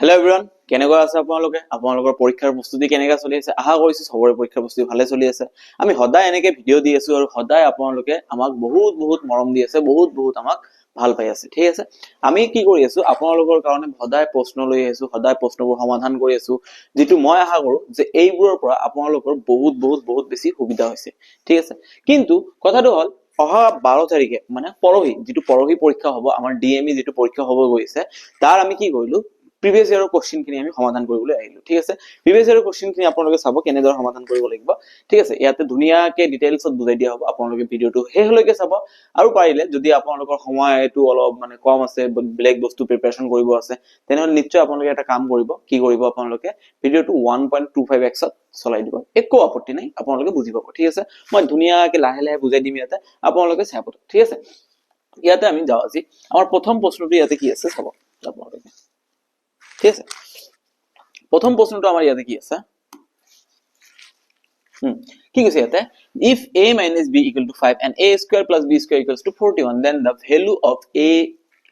Hello everyone, কেনেকৈ আছে আপোনালোকে আপোনালোকৰ পৰীক্ষাৰ প্ৰস্তুতি কেনেকৈ চলি আছে আশা কৰিছো সবৰে পৰীক্ষাৰ প্ৰস্তুতি ভালে চলি আছে আমি সদায় এনেকৈ ভিডিও দি আছো আৰু সদায় আপোনালোকে আমাক বহুত মৰম দি আছে বহুত আমাক ভাল পাই আছে ঠিক আছে আমি কি কৰি আছো আপোনালোকৰ কাৰণে সদায় প্ৰশ্ন লৈ আছো সদায় প্ৰশ্নবোৰ সমাধান কৰি আছো যেটো মই আশা কৰো যে এইবোৰৰ পৰা আপোনালোকৰ বহুত বেছি সুবিধা হৈছে ঠিক আছে কিন্তু কথাটো হল অহা 12 তাৰিখে মানে পৰহি যেটো পৰহি পৰীক্ষা হ'ব আমাৰ ডিএমই যেটো পৰীক্ষা হ'ব গৈছে তাৰ আমি কি কৰিলো previous year question খিনি আমি সমাধান কৰিবলৈ আহিলো ঠিক আছে previous year question খিনি আপোনালোকে চাব কেনেদৰে সমাধান কৰিব লাগিব ঠিক আছে ইয়াতে ধুনিয়াকে ডিটেইলছত বুজাই দিয়া হ'ব আপোনালোকে ভিডিওটো হেহলৈকে চাব আৰু পাৰিলে যদি আপোনালোকৰ সময়টো অলপ মানে কম আছে ব্লেক বস্তু প্ৰিপাৰেচন কৰিব আছে তেনেহলে নিশ্চয় আপোনালোকে এটা কাম কৰিব কি কৰিব আপোনালোকে ভিডিওটো 1.25x ত চলাই দিব একো আপত্তি নাই আপোনালোকে বুজি পাব ঠিক আছে মই ধুনিয়াকে লাহে বুজাই দিম ইয়াতে আপোনালোকে চাব ঠিক আছে ইয়াতে আমি যাও আজি আমাৰ প্ৰথম প্ৰশ্নটো ইয়াতে কি আছে চাব আপোনালোকে ঠিক আছে প্ৰথম প্ৰশ্নটো আমাৰ ইয়াতে কি আছে কি কৈছে ইয়াতে if a minus b equal to 5 and a square plus b square equals to 41 then the value of a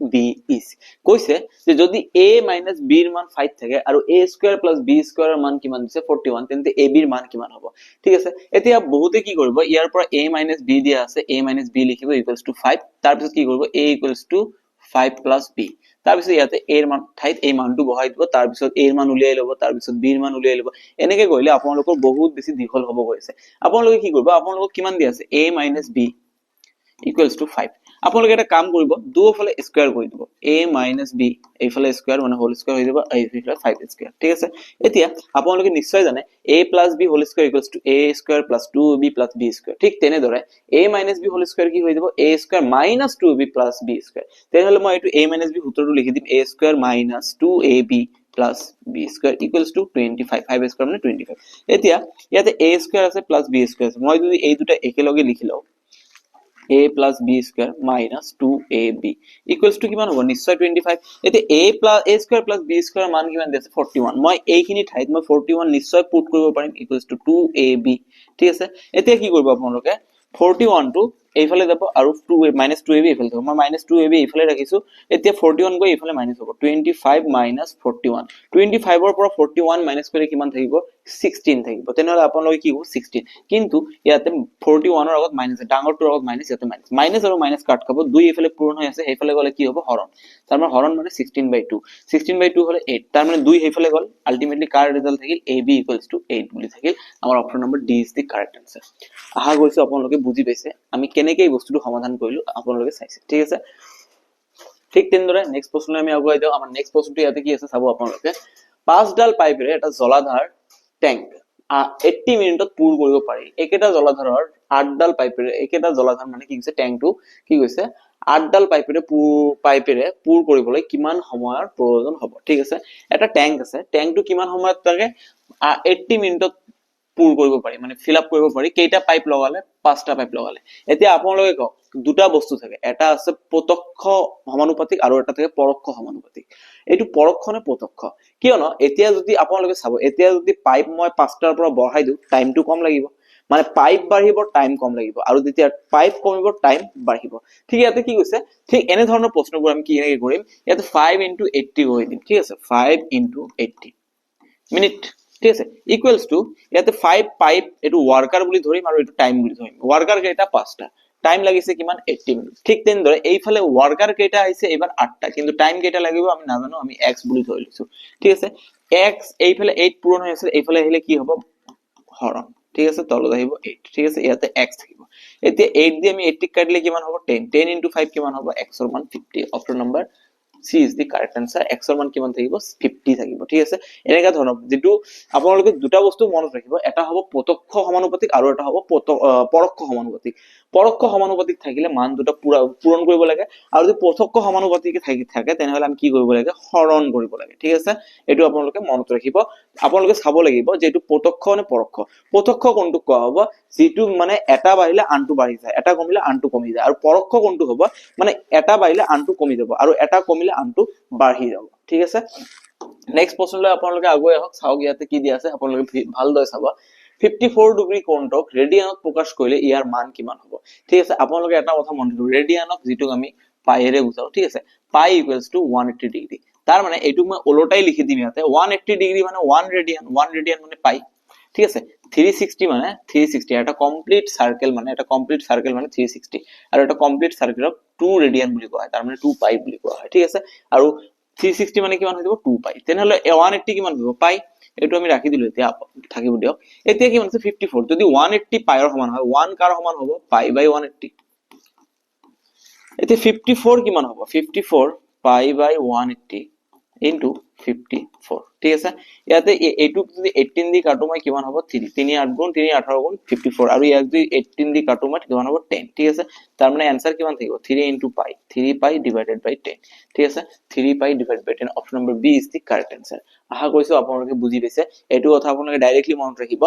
b is কৈছে যে যদি a minus b এর মান 5 থাকে আৰু a square plus b square এর মান কিমান দিছে 41 তেন্তে a b এর মান কিমান হ'ব ঠিক আছে এতিয়া বহুতে কি কৰিব ইয়াৰ পৰা a minus b দিয়া আছে a minus b লিখিব equals to 5 তাৰ পিছত কি কৰিব a equals to 5 plus b তাৰ পিছত ইয়াতে a এৰ মান ঠাইত এই মানটো বহাই দিব তাৰ পিছত a এৰ মান উলিয়াই লব তাৰ পিছত b এৰ মান উলিয়াই লব এনেকৈ কৰিলে আপোনালোকৰ বহুত বেছি দীঘল হ'ব গৈছে আপোনালোকে কি কৰিব আপোনালোকক কিমান দিয়া আছে a minus b equals to 5 আপোনালোকে এটা কাম কৰিব দুফালে স্কয়াৰ কৰি দিব a minus b এইফালে স্কয়াৰ মানে হোল স্কয়াৰ হৈ যাব এইফালে 5 স্কয়াৰ ঠিক আছে এতিয়া আপোনালোকে নিশ্চয় জানে a plus b whole square equals to a square plus 2b plus b square ঠিক তেনেদৰে a minus b whole square কি হৈ যাব a square minus 2b plus b square তেনেহলে মই এটো a minus b সূত্ৰটো লিখি দিম a square minus 2ab plus b square equals to 25 5 square মানে 25 এতিয়া ইয়াতে a square আছে plus b square আছে মই যদি এই দুটা একেলগে লিখি লও a plus b square minus 2ab equals to কিমান হ'ব নিশ্চয় 25 এতে a square plus b square মান কিমান দিছে 41 মই এইখিনি ঠাইত মই 41 নিশ্চয় পুট কৰিব পাৰিম equals to 2ab ঠিক আছে এতিয়া কি কৰিব আপোনালোকে 41 টো এইফালে যাব আৰু 2a minus 2ab এইফালে যাব মই minus 2ab এইফালে ৰাখিছো এতিয়া 41 গৈ এইফালে মাইনাস হ'ব 25 minus 41 25 ৰ পৰা 41 মাইনাস কৰি কিমান থাকিব 16 থাকিব তেনেহলে আপোনালোকে কি হ'ব 16 কিন্তু ইয়াতে 41 ৰ আগত মাইনাস ডাঙৰটোৰ আগত মাইনাস ইয়াতে মাইনাস আৰু মাইনাস কাট খাব দুই এইফালে পূৰণ হৈ আছে সেইফালে গলে কি হ'ব হৰণ তাৰ মানে হৰণ মানে 16/2 হলে 8 তাৰ মানে দুই সেইফালে গল আলটিমেটলি কাৰ ৰিজাল্ট থাকিল ab equals to 8 বুলি থাকিল আমাৰ option number D is the correct answer আশা কৰিছো আপোনালোকে বুজি পাইছে আমি কেনেকৈ এই বস্তুটো সমাধান কৰিলো আপোনালোকে চাইছে ঠিক আছে ঠিক তেনেদৰে নেক্সট প্ৰশ্ন আমি আগুৱাই যাও আমাৰ নেক্সট প্ৰশ্নটো ইয়াতে কি আছে চাব আপোনালোকে পাঁচডাল পাইপেৰে এটা জলাধাৰ ট্যাঙ্ক 80 মিনিটত পুৰ কৰিব পাৰি একেটা জলাধাৰৰ 8ডাল পাইপেৰে একেটা জলাধাৰ মানে কি কৈছে ট্যাঙ্কটো কি কৈছে 8ডাল পাইপেৰে পুৰ কৰিবলৈ কিমান সময়ৰ প্ৰয়োজন হ'ব ঠিক আছে এটা ট্যাঙ্ক আছে ট্যাঙ্কটো কিমান সময়ত থাকে 80 মিনিটত পুৰ কৰিব পাৰি মানে ফিল আপ কৰিব পাৰি কেইটা পাইপ লগালে পাঁচটা পাইপ লগালে এতিয়া আপোনালোকে কওক দুটা বস্তু থাকে এটা আছে প্ৰত্যক্ষ সমানুপাতিক আৰু এটা থাকে পৰোক্ষ সমানুপাতিক এইটো পৰোক্ষ নে প্ৰত্যক্ষ কিয়নো এতিয়া যদি আপোনালোকে চাব এতিয়া যদি পাইপ মই পাঁচটাৰ পৰা বঢ়াই দিও টাইমটো কম লাগিব মানে পাইপ বাঢ়িব টাইম কম লাগিব আৰু যেতিয়া পাইপ কমিব টাইম বাঢ়িব ঠিক ইয়াতে কি কৈছে ঠিক এনে ধৰণৰ প্ৰশ্নবোৰ আমি কি এনেকৈ কৰিম ইয়াতে 5 * 80 কৰি দিম ঠিক আছে 5 * 80 মিনিট ঠিক আছে ইকুৱেলস টু ইয়াতে 5 পাইপ এটো ওয়াৰ্কাৰ বুলি ধৰিম আৰু এটো টাইম বুলি ধৰিম ওয়াৰ্কাৰ কেইটা পাঁচটা টাইম লাগিছে কিমান 80 মিনিট ঠিক তেনেদৰে এইফালে ওয়াৰ্কাৰ কেইটা আহিছে এবাৰ 8টা কিন্তু টাইম কেইটা লাগিব আমি নাজানো আমি x বুলি ধৰি লৈছো ঠিক আছে x এইফালে 8 পূৰণ হৈ আছে এইফালে আহিলে কি হ'ব হৰণ ঠিক আছে তলত আহিব 8 ঠিক আছে ইয়াতে x থাকিব এতিয়া 8 দি আমি 80 কাটিলে কিমান হ'ব 10 10 * 5 কিমান হ'ব x ৰ মান 50 option number C is the correct answer x ৰ মান কিমান থাকিব 50 থাকিব ঠিক আছে এনেকা ধৰণৰ যেটো আপোনালোকে দুটা বস্তু মনত ৰাখিব এটা হ'ব প্ৰত্যক্ষ সমানুপাতিক আৰু এটা হ'ব পৰোক্ষ সমানুপাতিক পৰোক্ষ সমানুপাতিক থাকিলে মান দুটা পূৰণ কৰিব লাগে আৰু যদি প্ৰত্যক্ষ সমানুপাতিক থাকে তেনেহলে আমি কি কৰিব লাগে হৰণ কৰিব লাগে ঠিক আছে এটো আপোনালোকে মনত ৰাখিব আপোনালোকে চাব লাগিব যে এটো প্ৰত্যক্ষ নে পৰোক্ষ প্ৰত্যক্ষ কোনটো কোৱা হ'ব যেটো মানে এটা বাঢ়িলে আনটো বাঢ়ি যায় এটা কমিলে আনটো কমি যায় আৰু পৰোক্ষ কোনটো হ'ব মানে এটা বাঢ়িলে আনটো কমি যাব আৰু এটা কমিলে আনটো বাঢ়ি যাব ঠিক আছে নেক্সট প্ৰশ্নলৈ আপোনালোকে আগুৱাই আহক চাওক ইয়াতে কি দিয়া আছে আপোনালোকে ভালদৰে চাব 54 ডিগ্ৰী কোণক ৰেডিয়ানত প্ৰকাশ কৰিলে ইয়াৰ মান কিমান হ'ব ঠিক আছে আপোনালোকে এটা কথা মন ৰাখিব ৰেডিয়ানক যেটো আমি পাইৰে বুজাও ঠিক আছে পাই ইকুৱেলছ টু 180 ডিগ্ৰী তাৰ মানে এইটো মই ওলটাই লিখি দিম ইয়াতে 180 ডিগ্ৰী মানে 1 ৰেডিয়ান মানে পাই ঠিক আছে 360 মানে 360 এটা কমপ্লিট সাৰ্কেল মানে 360 আৰু এটা কমপ্লিট সাৰ্কেলক 2 ৰেডিয়ান বুলি কোৱা হয় তাৰ মানে 2 পাই বুলি কোৱা হয় ঠিক আছে আৰু 360 মানে কিমান হৈ যাব 2 পাই তেনেহলে 180 কিমান হ'ব পাই এটো আমি ৰাখি দিলো এতিয়া থাকিব দিও এতিয়া কি মানে 54 যদি 180 পাইৰ সমান হয় 1 কাৰ সমান হ'ব পাই বাই 180 এতিয়া 54 কিমান হ'ব 54 পাই বাই 180 into 54 ঠিক আছে ইয়াতে এইটো যদি 18 দি কাটো মই কিমান হ'ব 3 3 8 গুণ 3 18 গুণ 54 আৰু ইয়াক যদি 18 দি কাটো মই কিমান হ'ব 10 ঠিক আছে তাৰ মানে आंसर কিমান থাকিব 3 into pi 3 pi divided by 10 ঠিক আছে 3 pi divided by 10 option number B is the correct answer আশা কৰিছো আপোনালোকে বুজি পাইছে এইটো কথা আপোনালোকে ডাইৰেক্টলি মনত ৰাখিব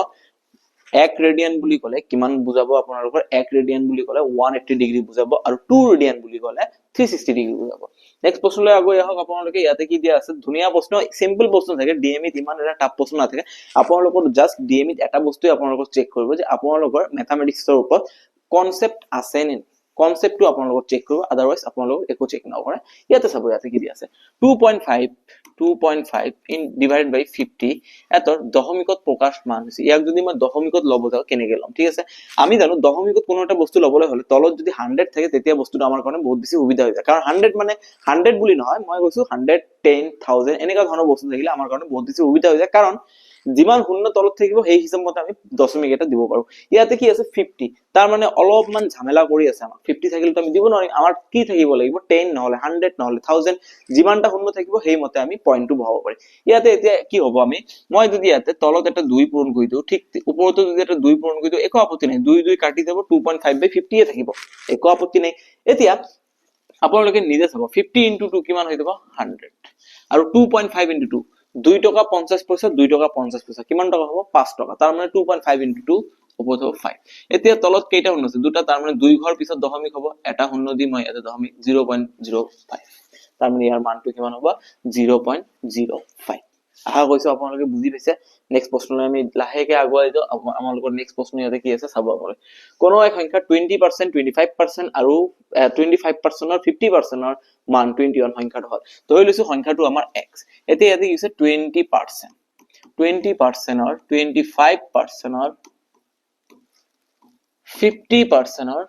1 ৰেডিয়ান বুলি ক'লে কিমান বুজাব আপোনালোকৰ 1 ৰেডিয়ান বুলি ক'লে 180 ডিগ্ৰী বুজাব আৰু 2 ৰেডিয়ান বুলি ক'লে 360 ডিগ্ৰী বুজাব নেক্সট প্ৰশ্নলৈ আগৈ আহক আপোনালোকে ইয়াতে কি দিয়া আছে ধুনিয়া প্ৰশ্ন সিম্পল প্ৰশ্ন থাকে ডিএমইত ইমান এটা টাফ প্ৰশ্ন নাথাকে আপোনালোকৰ জাস্ট ডিএমইত এটা বস্তুই আপোনালোকক চেক কৰিব যে আপোনালোকৰ ম্যাথমেটিক্সৰ ওপৰত কনসেপ্ট আছে নে কনসেপ্টটো আপোনালোকক চেক কৰিব আদাৰৱাইজ আপোনালোক একো চেক নকৰে ইয়াতে চাব ইয়াতে কি দিয়া আছে 2.5 in divided by 50 এতৰ দশমিকত প্ৰকাশ মান হৈছে ইয়াক যদি মই দশমিকত লব যাও কেনেকৈ লম ঠিক আছে আমি জানো দশমিকত কোনো এটা বস্তু লবলৈ হলে তলত যদি 100 থাকে তেতিয়া বস্তুটো আমাৰ কাৰণে বহুত বেছি সুবিধা হৈ যায় কাৰণ 100 মানে 100 বুলি নহয় মই কৈছো 110,000 এনেকা ধৰণৰ বস্তু থাকিলে আমাৰ কাৰণে বহুত বেছি সুবিধা হৈ যায় কাৰণ যিমান শূন্য তলত থাকিব সেই হিচাপমতে আমি দশমিক এটা দিব পাৰো ইয়াতে কি আছে 50 তাৰ মানে অলপমান ঝামেলা কৰি আছে আমাৰ 50 থাকিলে তো আমি দিব নোৱাৰিম আমাৰ কি থাকিব লাগিব 10 নহলে 100 নহলে 1000 যিমানটা শূন্য থাকিব সেই মতে আমি পইণ্টটো বহাব পাৰি ইয়াতে এতিয়া কি হ'ব আমি মই যদি ইয়াতে তলত এটা 2 পূৰণ কৰি দিও ঠিক ওপৰতো যদি এটা 2 পূৰণ কৰি দিও একো আপত্তি নাই 2 2 কাটি যাব 2.5 বাই 50 এ থাকিব একো আপত্তি নাই এতিয়া আপোনালোকে নিজে চাব 50 into 2 কিমান হৈ যাব 100 আৰু 2.5 into 2 2 টকা 50 পইচা 2 টকা 50 পইচা কিমান টকা হ'ব 5 টকা তাৰ মানে 2.5 into 2 ওপৰত হ'ব 5 এতিয়া তলত কেইটা শূন্য আছে দুটা তাৰ মানে 2 ঘৰ পিছত দশমিক হ'ব এটা শূন্য দি মই এটা দশমিক 0.05 তাৰ মানে ইয়াৰ মানটো কিমান হ'ব 0.05 আশা কৰিছো আপোনালোকে বুজি পাইছে নেক্সট প্ৰশ্নলৈ আমি লাহেকে আগুৱাই যাও আমালোকৰ নেক্সট প্ৰশ্ন ইয়াতে কি আছে চাব আপোনালোকে কোনো এক সংখ্যা 20% 25% আৰু 25% ৰ 50% ৰ মান 21 সংখ্যাটো হ'ল ধৰি লৈছো সংখ্যাটো আমাৰ x এতিয়া ইয়াতে কি আছে 20% ৰ 25% ৰ 50% ৰ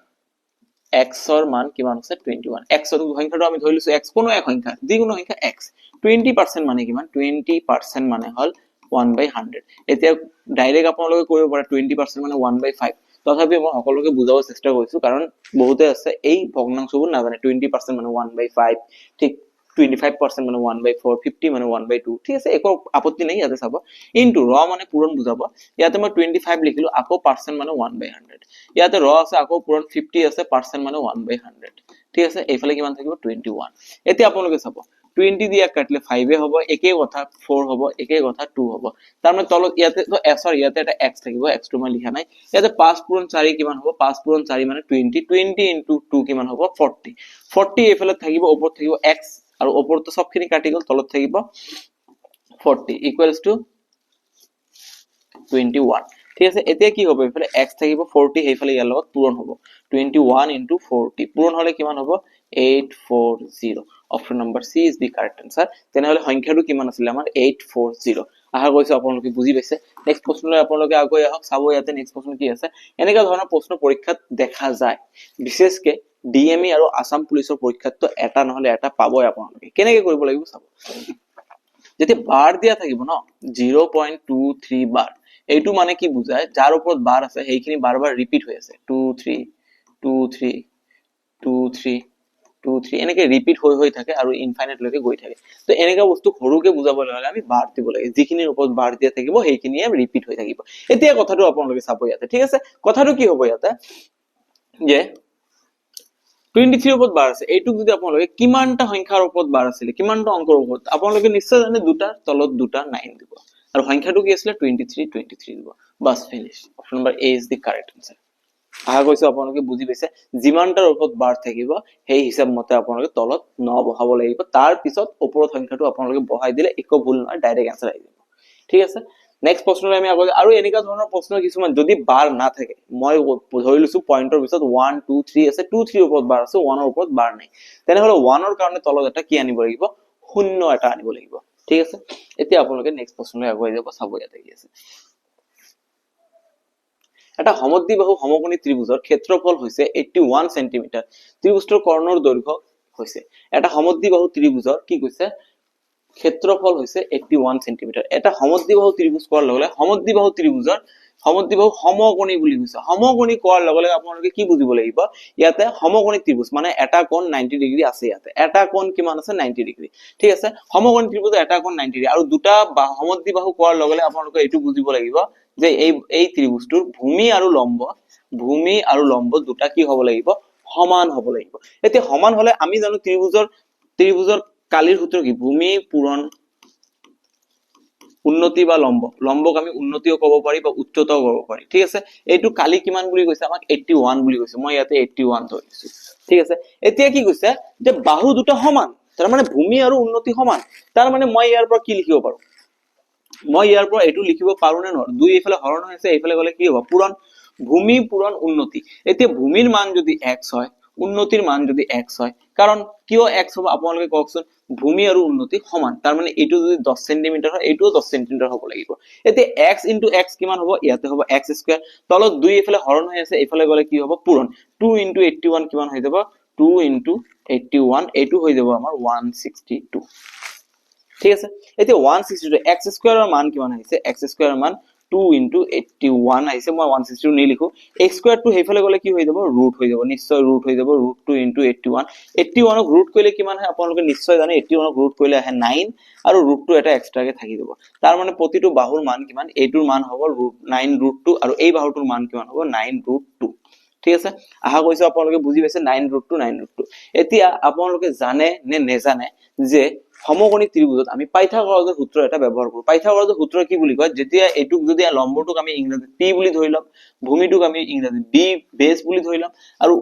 x ৰ মান কিমান আছে 21 x ৰ সংখ্যাটো আমি ধৰি লৈছো x কোনো এক সংখ্যা যিকোনো সংখ্যা x 20% মানে কিমান 20% মানে হল 1/100 এতিয়া ডাইৰেক্ট আপোনালোকে কৰিব পাৰে 20% মানে 1/5 তথাপি মই সকলোকে বুজাব চেষ্টা কৰিছো কাৰণ বহুতে আছে এই ভগ্নাংশবোৰ নাজানে 20% মানে 1/5 ঠিক 25% মানে 1/4 50 মানে 1/2 ঠিক আছে একো আপত্তি নাই ইয়াতে চাব ইনটু ৰ মানে পূৰণ বুজাব ইয়াতে মই 25 লিখিলো আকৌ পাৰ্সেন্ট মানে 1/100 ইয়াতে ৰ আছে আকৌ পূৰণ 50 আছে পার্সেন্ট মানে 1/100 ঠিক আছে এইফালে কিমান থাকিব 21 এতিয়া আপোনালোকে চাব 20 দিয়া কাটলে 5 এ হ'ব একে কথা 4 হ'ব একে কথা 2 হ'ব তাৰ মানে তলত ইয়াতে তো সৰি ইয়াতে এটা x থাকিব x টো মই লিখা নাই ইয়াতে 5 পূৰণ 4 কিমান হ'ব 5 পূৰণ 4 মানে 20 into 2 কিমান হ'ব 40 এইফালে থাকিব ওপৰত থাকিব x আৰু ওপৰতো সবখিনি কাটি গল তলত থাকিব 40 equals to 21 ঠিক আছে এতিয়া কি হ'ব এইফালে x থাকিব 40 এইফালে ইয়াৰ লগত পূৰণ হ'ব 21 into 40 পূৰণ হলে কিমান হ'ব 840 option number C is the correct answer তেনেহলে সংখ্যাটো কিমান আছিল আমাৰ 840 আশা কৰিছো আপোনালোকে বুজি পাইছে নেক্সট প্ৰশ্নলৈ আপোনালোকে আগুৱাই আহক চাব ইয়াতে নেক্সট প্ৰশ্ন কি আছে এনেকা ধৰণৰ প্ৰশ্ন পৰীক্ষাত দেখা যায় বিশেষকৈ ডিএমই আৰু আসাম পুলিচৰ পৰীক্ষাত তো এটা নহলে এটা পাবই আপোনালোকে কেনেকৈ কৰিব লাগিব চাব যদি বাৰ দিয়া থাকিব ন 0.23 বাৰ এইটো মানে কি বুজায় যাৰ ওপৰত বাৰ আছে সেইখিনি বাৰবাৰ ৰিপিট হৈ আছে 2 3 2 3 2 3 2 3 এনেকে ৰিপিট হৈ থাকে আৰু ইনফাইনাইট লৈকে গৈ থাকে তো এনেকা বস্তু সৰুকে বুজাবলৈ হলে আমি বাৰ দিব লাগে যিখিনিৰ ওপৰত বাৰ দিয়া থাকিব সেইখিনিয়ে ৰিপিট হৈ থাকিব এতিয়া কথাটো আপোনালোকে চাব ইয়াতে ঠিক আছে কথাটো কি হ'ব ইয়াতে যে 23 ওপৰত বাৰ আছে এইটুক যদি আপোনালোকে কিমানটা সংখ্যাৰ ওপৰত বাৰ আছিল কিমানটা অংকৰ ওপৰত আপোনালোকে নিশ্চয় জানে দুটা তলত দুটা 9 দিব আৰু সংখ্যাটো কি আছিল 23 দিব বাস finish option number A is the correct answer আশা কৰিছো আপোনালোকে বুজি পাইছে যিমানটাৰ ওপৰত বাৰ থাকিব সেই হিচাপ মতে আপোনালোকে তলত 9 বহাব লাগিব তাৰ পিছত ওপৰৰ সংখ্যাটো আপোনালোকে বহাই দিলে একো ভুল নহয় ডাইৰেক্ট आंसर আহি যাব ঠিক আছে নেক্সট প্ৰশ্নলৈ আমি আগলৈ আৰু এনেকা ধৰণৰ প্ৰশ্ন কিছুমান যদি বাৰ না থাকে মই ধৰি লৈছো পইণ্টৰ পিছত 1 2 3 আছে 2 3 ৰ ওপৰত বাৰ আছে 1 ৰ ওপৰত বাৰ নাই তেনেহলে 1 ৰ কাৰণে তলত এটা কি আনিব লাগিব শূন্য এটা আনিব লাগিব ঠিক আছে এতিয়া আপোনালোকে নেক্সট প্ৰশ্নলৈ আগুৱাই যাব চাব ইয়াতে কি আছে এটা সমদ্বিবাহু সমকোণী ত্ৰিভুজৰ ক্ষেত্ৰফল হৈছে 81 সেন্টিমিটাৰ ত্ৰিভুজটোৰ কৰ্ণৰ দৈৰ্ঘ্য হৈছে এটা সমদ্বিবাহু ত্ৰিভুজৰ কি কৈছে ক্ষেত্ৰফল হৈছে 81 সেন্টিমিটাৰ এটা সমদ্বিবাহু ত্ৰিভুজ কোৱাৰ লগে সমদ্বিবাহু ত্ৰিভুজৰ সমদ্বিবাহু সমকোণী বুলি কৈছে সমকোণী কোৱাৰ লগে আপোনালোকে কি বুজিব লাগিব ইয়াতে সমকোণী ত্ৰিভুজ মানে এটা কোণ 90 ডিগ্ৰী আছে ইয়াতে এটা কোণ কিমান আছে 90 ডিগ্ৰী ঠিক আছে সমকোণী ত্ৰিভুজৰ এটা কোণ 90 ডিগ্ৰী আৰু দুটা সমদ্বিবাহু কোৱাৰ লগে আপোনালোকে এটো বুজিব লাগিব যে এই ত্ৰিভুজটোৰ ভূমি আৰু লম্ব দুটা কি হ'ব লাগিব সমান হ'ব লাগিব এতিয়া সমান হলে আমি জানো ত্ৰিভুজৰ কালিৰ সূত্ৰ কি ভূমি পূৰণ উন্নতি বা লম্বক আমি উন্নতিও ক'ব পাৰি বা উচ্চতাও ক'ব পাৰি ঠিক আছে এইটো কালি কিমান বুলি কৈছে আমাক 81 বুলি কৈছে মই ইয়াতে 81 ধৰিছো ঠিক আছে এতিয়া কি কৈছে যে বাহু দুটা সমান তাৰ মানে ভূমি আৰু উন্নতি সমান তাৰ মানে মই ইয়াৰ পৰা কি লিখিব পাৰো মই ইয়াৰ পৰা এটো লিখিব পাৰো নে নহয় দুই এফালে হৰণ হৈছে এইফালে গলে কি হ'ব পূৰণ ভূমি পূৰণ উন্নতি এতিয়া ভূমিৰ মান যদি x হয় উন্নতিৰ মান যদি x হয় কাৰণ কিয় x হ'ব আপোনালোকে কওকচোন ভূমি আৰু উন্নতি সমান তাৰ মানে এটো যদি 10 সেন্টিমিটাৰ হয় এটো 10 সেন্টিমিটাৰ হ'ব লাগিব এতিয়া x * x কিমান হ'ব ইয়াতে হ'ব x স্কয়াৰ তলত দুই এফালে হৰণ হৈ আছে এইফালে গলে কি হ'ব পূৰণ 2 * 81 কিমান হৈ যাব 2 * 81 এটো হৈ যাব আমাৰ 162 ঠিক আছে এতিয়া 162 x স্কয়াৰৰ মান কিমান আহিছে x স্কয়াৰৰ মান 2 * 81 আহিছে মই 162 নি লিখো x স্কয়াৰ টু হেফালে গলে কি হৈ যাব ৰুট হৈ যাব নিশ্চয় ৰুট হৈ যাব ৰুট 2 * 81 81 ক ৰুট কৰিলে কিমান হয় আপোনালোকে নিশ্চয় জানে 81 ক ৰুট কৰিলে আহে 9 আৰু ৰুট টু এটা এক্সট্ৰাকে থাকি যাব তাৰ মানে প্ৰতিটো বাহুৰ মান কিমান এইটোৰ মান হ'ব ৰুট 9 ৰুট 2 আৰু এই বাহুটোৰ মান কিমান হ'ব 9 ৰুট 2 ঠিক আছে আহা কৈছো আপোনালোকে বুজি পাইছে 9 ৰুট 2 এতিয়া আপোনালোকে জানে নে নেজানে যে সমকোণী ত্ৰিভুজত আমি পাইথাগোৰাছৰ সূত্ৰ এটা ব্যৱহাৰ কৰো পাইথাগোৰাছৰ সূত্ৰ কি বুলি কয় যেতিয়া এটুক যদি লম্বটোক আমি ইংৰাজীত p বুলি ধৰি লম ভূমিটোক আমি ইংৰাজীত b বেস বুলি ধৰি লম আৰু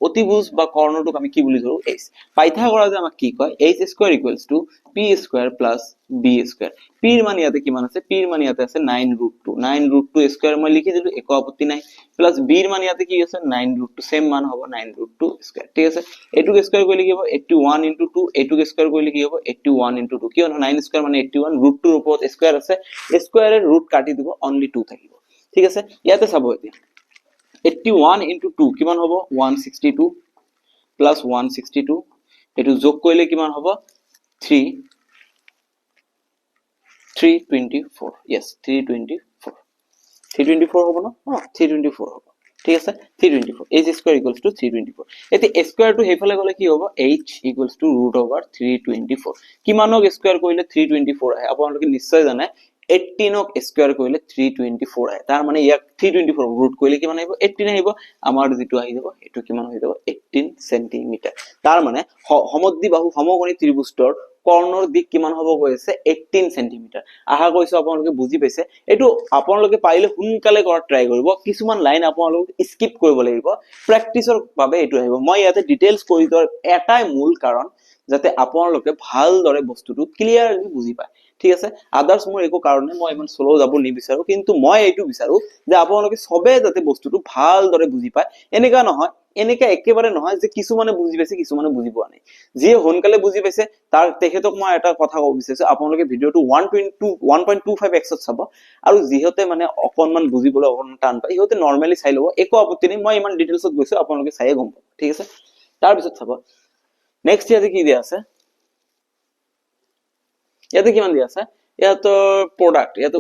অতিভুজ বা কৰ্ণটোক আমি কি বুলি ধৰো h পাইথাগোৰাছে আমাক কি কয় h square = p square + b square p ৰ মান ইয়াতে কিমান আছে p ৰ মান ইয়াতে আছে 9 ৰুট 2 স্কয়াৰ মই লিখি দিলো একো আপত্তি নাই প্লাস b ৰ মান ইয়াতে কি আছে 9 ৰুট 2 সেম মান হ'ব 9 ৰুট 2 স্কয়াৰ ঠিক আছে এটুক স্কয়াৰ কৰিলে কি হ'ব 81 * 2 এটুক স্কয়াৰ কৰিলে কি হ'ব 81 * 2 কিয় 9 স্কয়াৰ মানে 81 ৰুট 2 ৰ ওপৰত স্কয়াৰ আছে স্কয়াৰৰ ৰুট কাটি দিব অনলি 2 থাকিব ঠিক আছে ইয়াতে চাব এতিয়া 81 * 2 কিমান হ'ব 162 প্লাস 162 এটো যোগ কৰিলে কিমান হ'ব 324 yes 324 হ'ব না 324 হ'ব ঠিক আছে 324 h স্কয়াৰ = 324 এতে স্কয়াৰ টু হেফালে গলে কি হ'ব h = √324 কিমানক স্কয়াৰ কৰিলে 324 আহে আপোনালোকে নিশ্চয় জানে 18 ক স্কয়াৰ কৰিলে 324 আহে তাৰ মানে ইয়াক 324 ৰুট কৰিলে কিমান আহিব 18 আহিব আমাৰ যেটো আহি যাব এটো কিমান হৈ যাব 18 সেন্টিমিটাৰ তাৰ মানে সমদ্বিবাহু সমকোণী ত্ৰিভুজৰ কৰ্ণৰ দিক কিমান হ'ব কৈছে 18 সেন্টিমিটাৰ আহা কৈছো আপোনালোকে বুজি পাইছে এটো আপোনালোকে পাৰিলে হুনকালে কৰা ট্ৰাই কৰিব কিছুমান লাইন আপোনালোকে স্কিপ কৰিব লাগিব প্ৰেকটিছৰ বাবে এটো আহিব মই ইয়াতে ডিটেইলছ কৰি দৰ এটাই মূল কাৰণ যাতে আপোনালোকে ভালদৰে বস্তুটো ক্লিয়াৰলি বুজি পায় ঠিক আছে আদাৰ্স মোৰ একো কাৰণে মই ইমান স্লো যাব নিবিচাৰো কিন্তু মই এইটো বিচাৰো যে আপোনালোকে সবে যাতে বস্তুটো ভালদৰে বুজি পায় এনেকা নহয় এনেকা একেবাৰে নহয় যে কিছুমানে বুজি পাইছে কিছুমানে বুজি পোৱা নাই যে হনকালে বুজি পাইছে তাৰ তেখেতক মই এটা কথা ক'ব বিচাৰিছো আপোনালোকে ভিডিওটো 1.25x ত চাব আৰু যিহতে মানে অকনমান বুজিবলৈ অকনমান টান পায় ইহতে নরমালি চাই লব একো আপত্তি নাই মই ইমান ডিটেইলছত গৈছো আপোনালোকে চাইয়ে গম পাব ঠিক আছে তাৰ পিছত চাব নেক্সট ইয়াতে কি দিয়া আছে ইয়াতে কিমান দিয়া আছে ইয়াতো প্রোডাক্ট ইয়াতে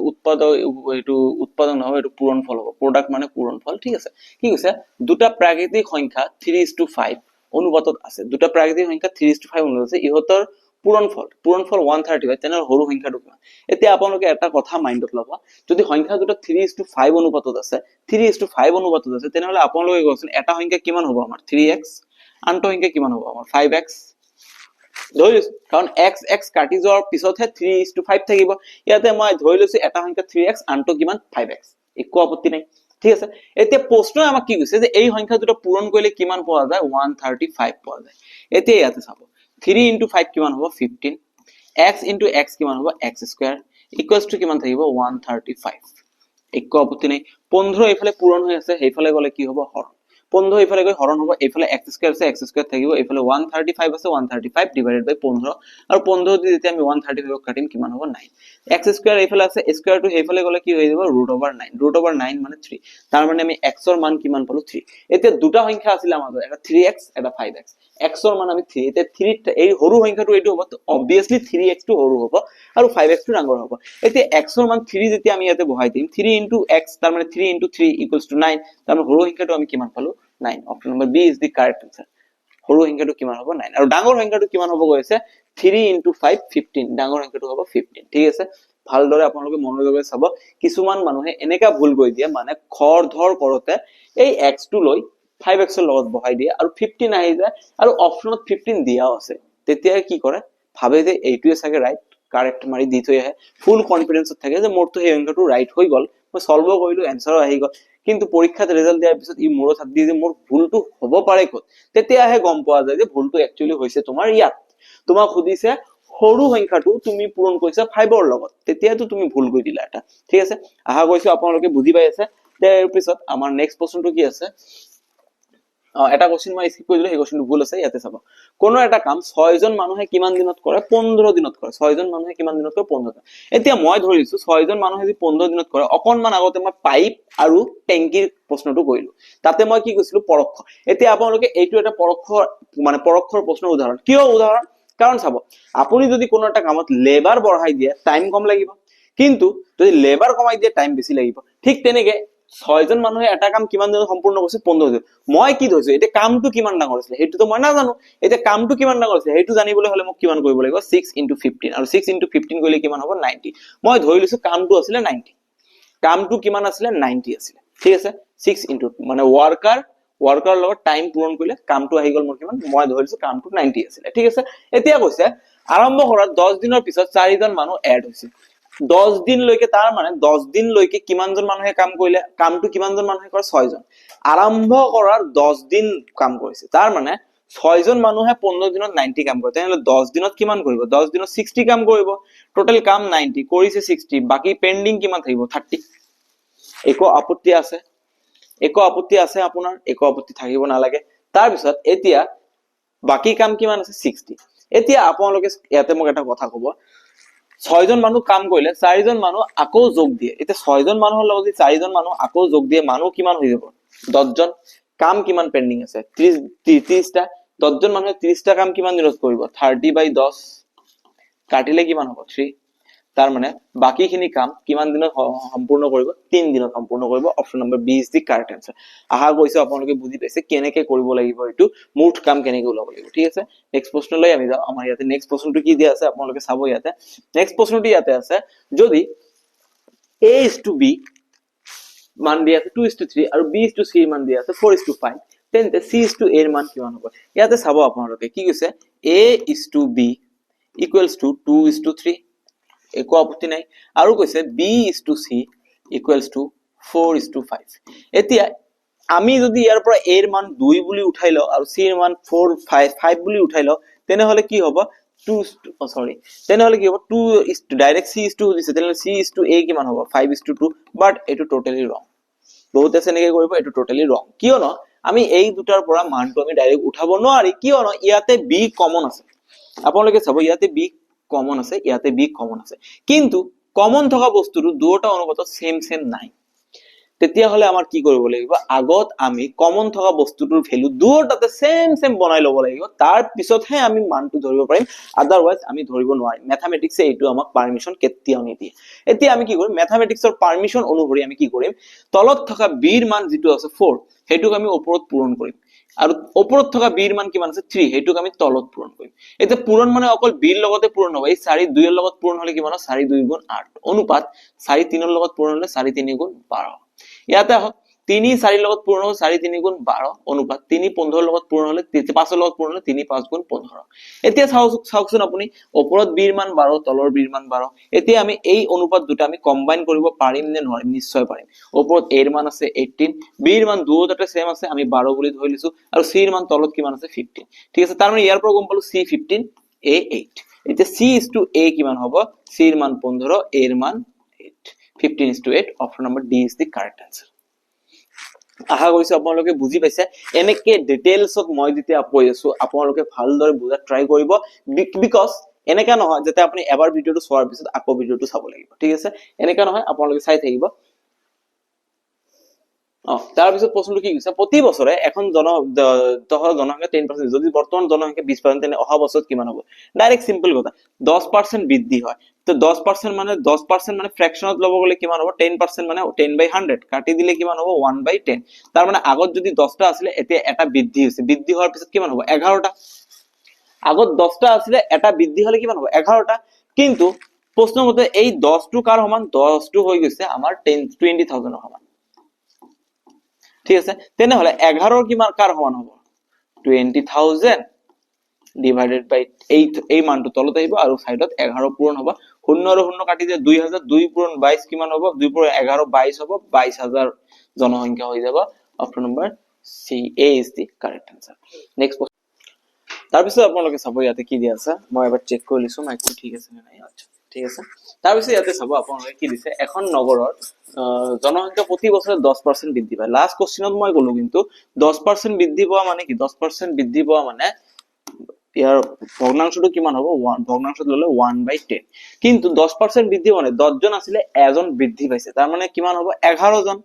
উৎপাদন নহয় এটো পূৰণফল হ'ব প্ৰোডাক্ট মানে পূৰণফল ঠিক আছে কি কৈছে দুটা প্ৰাকৃতিক সংখ্যা 3:5 অনুপাতত আছে দুটা প্ৰাকৃতিক সংখ্যা 3:5 অনুপাতত আছে ইহতৰ পূৰণফল 135 তেনে সৰু সংখ্যাটো কিমান এতিয়া আপোনালোকে এটা কথা মাইন্ডত লবা যদি সংখ্যা দুটা 3:5 অনুপাতত আছে 3:5 অনুপাতত আছে তেনেহলে আপোনালোকে কৈছিল এটা সংখ্যা কিমান হ'ব আমাৰ 3x আনটো সংখ্যা কিমান হ'ব আমাৰ 5x ধৰি কাৰণ x কাটি যোৱাৰ পিছতহে 3:5 থাকিব ইয়াতে মই ধৰি লৈছো এটা সংখ্যা 3x আনটো কিমান 5x একো আপত্তি নাই ঠিক আছে এতিয়া প্ৰশ্ন আমাক কি কৈছে যে এই সংখ্যা দুটো পূৰণ কৰিলে কিমান পোৱা যায় 135 পোৱা যায় এতিয়া ইয়াতে চাব 3 * 5 কিমান হ'ব 15 x * x কিমান হ'ব x স্কয়াৰ ইকুৱেলছ টু কিমান থাকিব 135 একো আপত্তি নাই 15 এইফালে পূৰণ হৈ আছে সেইফালে গলে কি হ'ব হৰণ 15 এইফালে গৈ হৰণ হ'ব এইফালে x স্কয়াৰ আছে x স্কয়াৰ থাকিব এইফালে 135 আছে 135 ডিভাইডেড বাই 15 আৰু 15 দি যেতিয়া আমি 135 কাটিম কিমান হ'ব 9 x স্কয়াৰ এইফালে আছে স্কয়াৰ টু সেইফালে গলে কি হৈ যাব √9 মানে 3 তাৰ মানে আমি x ৰ মান কিমান পালো 3 এতিয়া দুটা সংখ্যা আছিল আমাৰ এটা 3x এটা 5x x ৰ মান আমি 3 এতিয়া 3 এই সৰু সংখ্যাটো এইটো হ'ব obviously 3x টো সৰু হ'ব আৰু 5x টো ডাঙৰ হ'ব এতিয়া x ৰ মান 3 যেতিয়া আমি ইয়াতে বহাই দিম 3 * x তাৰ মানে 3 * 3 = 9 তাৰ মানে সৰু সংখ্যাটো আমি কিমান পালো 9 option number B is the correct answer সৰু সংখ্যাটো কিমান হ'ব 9 আৰু ডাঙৰ সংখ্যাটো কিমান হ'ব গৈছে 3 * 5 15 ডাঙৰ সংখ্যাটো হ'ব 15 ঠিক আছে ভালদৰে আপোনালোকে মনোযোগেৰে চাব কিছুমান মানুহে এনেকা ভুল কৰি দিয়ে মানে খৰ ধৰ কৰতে এই x টো লৈ 5x ৰ লগত বহাই দিয়ে আৰু 15 আহি যায় আৰু অপচনত 15 দিয়াও আছে তেতিয়া কি কৰে ভাবে যে এইটোৱে সাগে ৰাইট কাৰেক্ট মাৰি দি থৈ আহে ফুল কনফিডেন্সত থাকে যে মোৰটো এই অংকটো ৰাইট হৈ গল মই সলভ কৰিলো এনসাৰও আহি গল কিন্তু পৰীক্ষাত ৰিজাল্ট দিয়াৰ পিছত ই মোৰো ছাত দি যে মোৰ ভুলটো হ'ব পাৰে ক'ত তেতিয়াহে গম পোৱা যায় যে ভুলটো একচুয়ালি হৈছে তোমাৰ ইয়াত তোমাক সুধিছে সৰু সংখ্যাটো তুমি পূৰণ কৰিছা 5 ৰ লগত তেতিয়াতো তুমি ভুল কৰি দিলা এটা ঠিক আছে আহা কৈছো আপোনালোকে বুজি পাই আছে তাৰ পিছত আমাৰ নেক্সট প্ৰশ্নটো কি আছে এটা কোশ্চেন মই স্কিপ কৰি দিলো এই কোশ্চেনটো ভুল আছে ইয়াতে চাবা কোন এটা কাম 6 জন মানুহে কিমান দিনত কৰে 15 দিনত কৰে 6 জন মানুহে কিমান দিনত কৰে 15 দিন এতিয়া মই ধৰিছো 6 জন মানুহে যদি 15 দিনত কৰে অকনমান আগতে মই পাইপ আৰু টেংকিৰ প্ৰশ্নটো কৰিলো তাতে মই কি কৈছিলো পৰক্ষ এতিয়া আপোনালোকে এইটো এটা পৰক্ষৰ প্ৰশ্নৰ উদাহৰণ কিয় উদাহৰণ কাৰণ চাব আপুনি যদি কোন এটা কামত লেবাৰ বঢ়াই দিয়ে টাইম কম লাগিব কিন্তু যদি লেবাৰ কমাই দিয়ে টাইম বেছি লাগিব ঠিক তেনেকে 6 জন মানুহে এটা কাম কিমান দিনত সম্পূৰ্ণ কৰিছে 15 দিন মই কি ধৰিছো এটা কামটো কিমান ডাঙৰ আছিল হেতু তো মই না জানো এটা কামটো কিমান ডাঙৰ আছে হেতু জানিবলৈ হলে মোক কিমান কৰিব লাগিব 6 * 15 আৰু 6 * 15 কৰিলে কিমান হ'ব 90 মই ধৰি লৈছো কামটো আছিল 90 কামটো কিমান আছিল 90 আছিল ঠিক আছে 6 * মানে ওয়ার্কার লগত টাইম পূৰণ কৰিলে কামটো আহি গল মোৰ কিমান মই ধৰিছো কামটো 90 আছিল ঠিক আছে এতিয়া কৈছে আৰম্ভ কৰাৰ 10 দিনৰ পিছত 4 জন মানুহ এড হৈছে 10 দিন লৈকে তাৰ মানে 10 দিন লৈকে কিমান জন মানুহে কাম কৰিলে কামটো কিমান জন মানুহে কৰে 6 জন আৰম্ভ কৰাৰ 10 দিন কাম কৰিছে তাৰ মানে 6 জন মানুহে 15 দিনত 90 কাম কৰে তেনে 10 দিনত কিমান কৰিব 10 দিনত 60 কাম কৰিব টোটাল কাম 90 কৰিছে 60 বাকি পেন্ডিং কিমান থাকিব 30 একো আপত্তি আছে আপোনাৰ একো আপত্তি থাকিব নালাগে তাৰ পিছত এতিয়া বাকি কাম কিমান আছে 60 এতিয়া আপোনালোকে ইয়াতে মোক এটা কথা ক'ব 6 জন মানুহ কাম কৰিলে 4 জন মানুহ আকৌ যোগ দিয়ে এতিয়া 6 জন মানুহৰ লগত যদি 4 জন মানুহ আকৌ যোগ দিয়ে মানুহ কিমান হৈ যাব 10 জন কাম কিমান পেন্ডিং আছে 30 টা 10 জন মানুহে 30 টা কাম কিমান দিনত কৰিব 30/10 কাটিলে কিমান হ'ব 3 তাৰ মানে বাকিখিনি কাম কিমান দিনত সম্পূৰ্ণ কৰিব 3 দিনত সম্পূৰ্ণ কৰিব option number B is the correct answer আহা কৈছে আপোনালোকে বুজি পাইছে কেনেকৈ কৰিব লাগিব এটো মুঠ কাম কেনেকৈ ওলাব লাগিব ঠিক আছে নেক্সট প্ৰশ্নলৈ আমি যাও আমাৰ ইয়াতে নেক্সট প্ৰশ্নটো কি দিয়া আছে আপোনালোকে চাব ইয়াতে নেক্সট প্ৰশ্নটো ইয়াতে আছে যদি a * b মান দিয়া আছে 2:3 আৰু b * c মান দিয়া আছে 4:5 তেন্তে c * a এর মান কিমান হ'ব ইয়াতে চাব আপোনালোকে কি কৈছে a * b = 2:3 একো আপত্তি নাই আৰু কৈছে b * c = 4:5 এতিয়া আমি যদি ইয়াৰ পৰা a এৰ মান 2 বুলি উঠাই লও আৰু c এর মান 5 বুলি উঠাই লও তেনে হলে কি হ'ব তেনে হলে কি হ'ব 2 ডাইরেক্ট c * দিছে তেনে c * a কিমান হ'ব 5:2 বাট এটো টোটালি ৰং বহুত আছে নেকি কৰিব এটো টোটালি ৰং কিয়নো আমি এই দুটাৰ পৰা মানটো আমি ডাইৰেক্ট উঠাব নোৱাৰি কিয়নো ইয়াতে b কমন আছে আপোনালোকে চাব ইয়াতে b কমন আছে ইয়াতে b কমন আছে কিন্তু কমন থকা বস্তুটো দুটা অনুপাত সেম নাই তেতিয়া হলে আমাৰ কি কৰিব লাগিব আগত আমি কমন থকা বস্তুটোৰ ভ্যালু দুটাতে সেম বনাই লব লাগিব তাৰ পিছতহে আমি মানটো ধৰিব পাৰিম আদাৰৱাইজ আমি ধৰিব নোৱাৰিম ম্যাথমেটিক্সে এইটো আমাক পাৰমিশন কেতিয়াও নিদিয়ে এতিয়া আমি কি কৰিম ম্যাথমেটিক্সৰ পাৰমিশন অনুসৰি আমি কি কৰিম তলত থকা b ৰ মান যেটো আছে 4 হেতুক আমি ওপৰত পূৰণ কৰিম আৰু ওপৰত থকা b ৰ মান কিমান আছে 3 হেতুক আমি তলত পূৰণ কৰিম এতিয়া পূৰণ মানে অকল b ৰ লগতে পূৰণ হ'ব এই 4 2 ৰ লগত পূৰণ হলে কিমান হয় 4 2 * 8 অনুপাত 4 3 ৰ লগত পূৰণ হলে 4 3 * 12 ইয়াতে 3 4 ৰ লগত পূৰণ হ'ব 4 3 * 12 অনুপাত 3 5 ৰ লগত পূৰণ হলে 5 ৰ লগত পূৰণ হলে 3 5 * 15 এতিয়া চাওকচোন আপুনি ওপৰত b ৰ মান 12 তলৰ b ৰ মান 12 এতিয়া আমি এই অনুপাত দুটা আমি কম্বাইন কৰিব পাৰিম নে নোৱাৰিম নিশ্চয় পাৰিম ওপৰত a ৰ মান আছে 18 b ৰ মান দুটাতে সেম আছে আমি 12 বুলি ধৰি লৈছো আৰু c ৰ মান তলত কিমান আছে 15 ঠিক আছে তাৰ মানে ইয়াৰ পৰা গম পালো c 15 a 8 এতিয়া C/A কিমান হ'ব C এর মান 15 A এর মান 8 15:8 option number D is the correct answer আশা কৰিছো আপোনালোকে বুজি পাইছে এনেকে ডিটেইলছত মই যেতিয়া কৈ আছো আপোনালোকে ভালদৰে বুজা ট্ৰাই কৰিব বিকজ এনেকা নহয় যেতে আপুনি এবাৰ ভিডিওটো চোৱাৰ পিছত আকৌ ভিডিওটো চাব লাগিব ঠিক আছে এনেকা নহয় আপোনালোকে চাই থাকিব তাৰ পিছত প্ৰশ্নটো কি কৈছে প্ৰতি বছৰে এখন জনসংখ্যা 10% যদি বৰ্তমান জনসংখ্যা 20% তেনে অহা বছৰত কিমান হ'ব ডাইৰেক্ট সিম্পল কথা 10% বৃদ্ধি হয় তো 10% মানে ফ্র্যাকশনত লব গলে কিমান হ'ব 10% মানে 10/100 কাটি দিলে কিমান হ'ব 1/10 তাৰ মানে আগত যদি 10টা আছিল এতিয়া এটা বৃদ্ধি হৈছে বৃদ্ধি হোৱাৰ পিছত কিমান হ'ব 11টা আগত 10টা আছিল এটা বৃদ্ধি হলে কিমান হ'ব 11টা কিন্তু প্ৰশ্ন মতে এই 10 টো কাৰ সমান 10 টো হৈ গৈছে আমাৰ 20,000 এর সমান ঠিক আছে তেনেহলে 11 কিমান কার সমান হ'ব 20,000 ডিভাইডেড বাই 8 এই মানটো তলত আহিব আৰু সাইডত 11 পূৰণ হ'ব 0 আৰু 0 কাটি দিয়ে 2000 2 পূৰণ 22 কিমান হ'ব 2 পূৰণ 11 22 হ'ব 22000 জনসংখ্যা হৈ যাব option number C A is the correct answer next তাৰ পিছত আপোনালোকে চাব ইয়াতে কি দিয়া আছে মই এবাৰ চেক কৰি লিছো মাইকটো ঠিক আছে নে নাই আচ্ছা ঠিক আছে তাৰ পিছত ইয়াতে চাব আপোনালোকে কি দিছে এখন নগৰৰ জনসংখ্যা প্ৰতি বছৰে 10% বৃদ্ধি পায় লাস্ট কোশ্চেনত মই কলো কিন্তু 10% বৃদ্ধি পোৱা মানে কি 10% বৃদ্ধি পোৱা মানে ইয়াৰ ভগ্নাংশটো কিমান হ'ব 1 ভগ্নাংশ ললে 1/10 কিন্তু 10% বৃদ্ধি মানে 10 জন আছিল এজন বৃদ্ধি পাইছে তাৰ মানে কিমান হ'ব 11 জন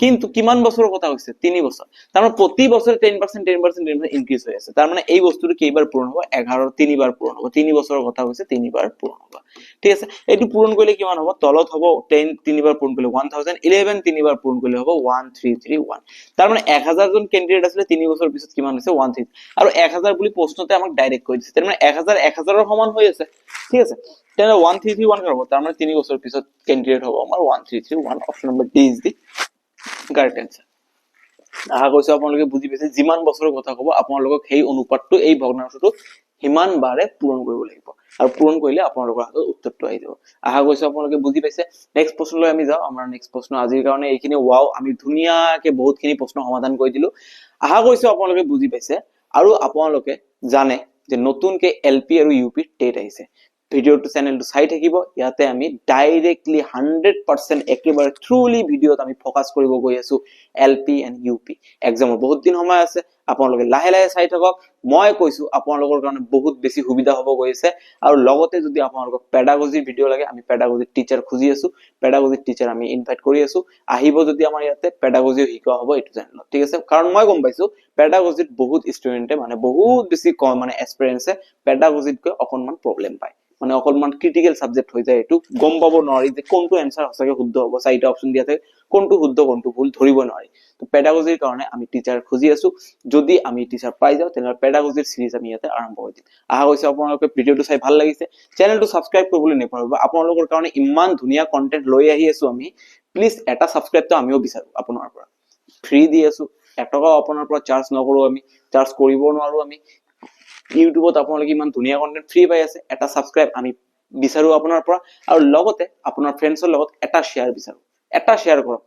কিন্তু কিমান বছৰৰ কথা হৈছে 3 বছৰ তাৰ মানে প্ৰতি বছৰে 10% ইনক্ৰিজ হৈ আছে তাৰ মানে এই বস্তুটো কেইবাৰ পূৰণ হ'ব 11 তিনিবাৰ পূৰণ হ'ব 3 বছৰৰ কথা হৈছে তিনিবাৰ পূৰণ হ'ব ঠিক আছে এইটো পূৰণ কৰিলে কিমান হ'ব তলত হ'ব 10 তিনিবাৰ পূৰণ কৰিলে 1000 11 তিনিবাৰ পূৰণ কৰিলে হ'ব 1331 তাৰ মানে 1000 জন ক্যান্ডিডেট আছিল 3 বছৰ পিছত কিমান হৈছে 13 আৰু 1000 বুলি প্ৰশ্নতে আমাক ডাইৰেক্ট কৈ দিছে তাৰ মানে 1000 ৰ সমান হৈ আছে ঠিক আছে তেনে 1331 কৰিব তাৰ মানে 3 বছৰ পিছত ক্যান্ডিডেট হ'ব আমাৰ 1331 option number D is the correct answer আশা কৰিছো আপোনালোকে বুজি পাইছে যিমান বছৰৰ কথা কব আপোনালোকক সেই অনুপাতটো এই ভগ্নাংশটো হিমান বাৰে পূৰণ কৰিব লাগিব আৰু পূৰণ কৰিলে আপোনালোকৰ হাতত উত্তৰটো আহি যাব আশা কৰিছো আপোনালোকে বুজি পাইছে নেক্সট প্ৰশ্নলৈ আমি যাও আমাৰ নেক্সট প্ৰশ্ন আজিৰ কাৰণে এইখিনি ওয়াও আমি ধুনিয়াকে বহুতখিনি প্ৰশ্ন সমাধান কৰি দিলো আশা কৰিছো আপোনালোকে বুজি পাইছে আৰু আপোনালোকে জানে যে নতুনকে এলপি আৰু ইউপি টেট আহিছে ভিডিওটো চ্যানেলটো চাই থাকিব ইয়াতে আমি ডাইৰেক্টলি 100% একেবাৰে থ্ৰুলি ভিডিওত আমি ফোকাস কৰিব গৈ আছো এলপি এন্ড ইউপি এক্সামৰ বহুত দিন সময় আছে আপোনালোকে লাহে লাহে চাই থাকক মই কৈছো আপোনালোকৰ কাৰণে বহুত বেছি সুবিধা হ'ব গৈছে আৰু লগতে যদি আপোনালোকক পেডাগজি ভিডিও লাগে আমি পেডাগজি টিচাৰ খুজি আছো পেডাগজি টিচাৰ আমি ইনভাইট কৰি আছো আহিব যদি আমাৰ ইয়াতে পেডাগজি শিকোৱা হ'ব এটো চ্যানেলত ঠিক আছে কাৰণ মই গম পাইছো পেডাগজিত বহুত ষ্টুডেন্টে মানে বহুত বেছি কম মানে এক্সপেৰিয়েন্সে পেডাগজিতকৈ অকনমান প্ৰবলেম পায় মানে অকনমান ক্ৰিটিক্যাল সাবজেক্ট হৈ যায় এটো গম পাব নোৱাৰি যে কোনটো আনসাৰ সঁচাকে শুদ্ধ হ'ব চাৰিটা অপচন দিয়া থাকে কোনটো শুদ্ধ কোনটো ভুল ধৰিব নোৱাৰি তো পেডাগজিৰ কাৰণে আমি টিচাৰ খুজি আছো যদি আমি টিচাৰ পাই যাও তেনে পেডাগজিৰ সিৰিজ আমি ইয়াতে আৰম্ভ কৰি দিম আশা কৰিছো আপোনালোকে ভিডিওটো চাই ভাল লাগিছে চেনেলটো সাবস্ক্ৰাইব কৰিবলৈ নেপাহৰিব আপোনালোকৰ কাৰণে ইমান ধুনিয়া কন্টেন্ট লৈ আহি আছো আমি প্লিজ এটা সাবস্ক্ৰাইবটো আমিও বিচাৰো আপোনাৰ পৰা ফ্ৰী দি আছো এটকাও আপোনাৰ পৰা চাৰ্জ নকৰো আমি চাৰ্জ কৰিব নোৱাৰো আমি ইউটিউবত আপোনালোকে ইমান ধুনিয়া কন্টেন্ট ফ্ৰী পাই আছে এটা সাবস্ক্ৰাইব আমি বিচাৰো আপোনাৰ পৰা আৰু লগতে আপোনাৰ ফ্ৰেণ্ডছৰ লগত এটা শেয়াৰ বিচাৰো এটা শেয়াৰ কৰক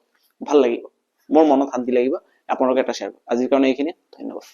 ভাল লাগিব মোৰ মনত শান্তি লাগিব আপোনালোকে এটা শেয়াৰ আজিৰ কাৰণে এইখিনি ধন্যবাদ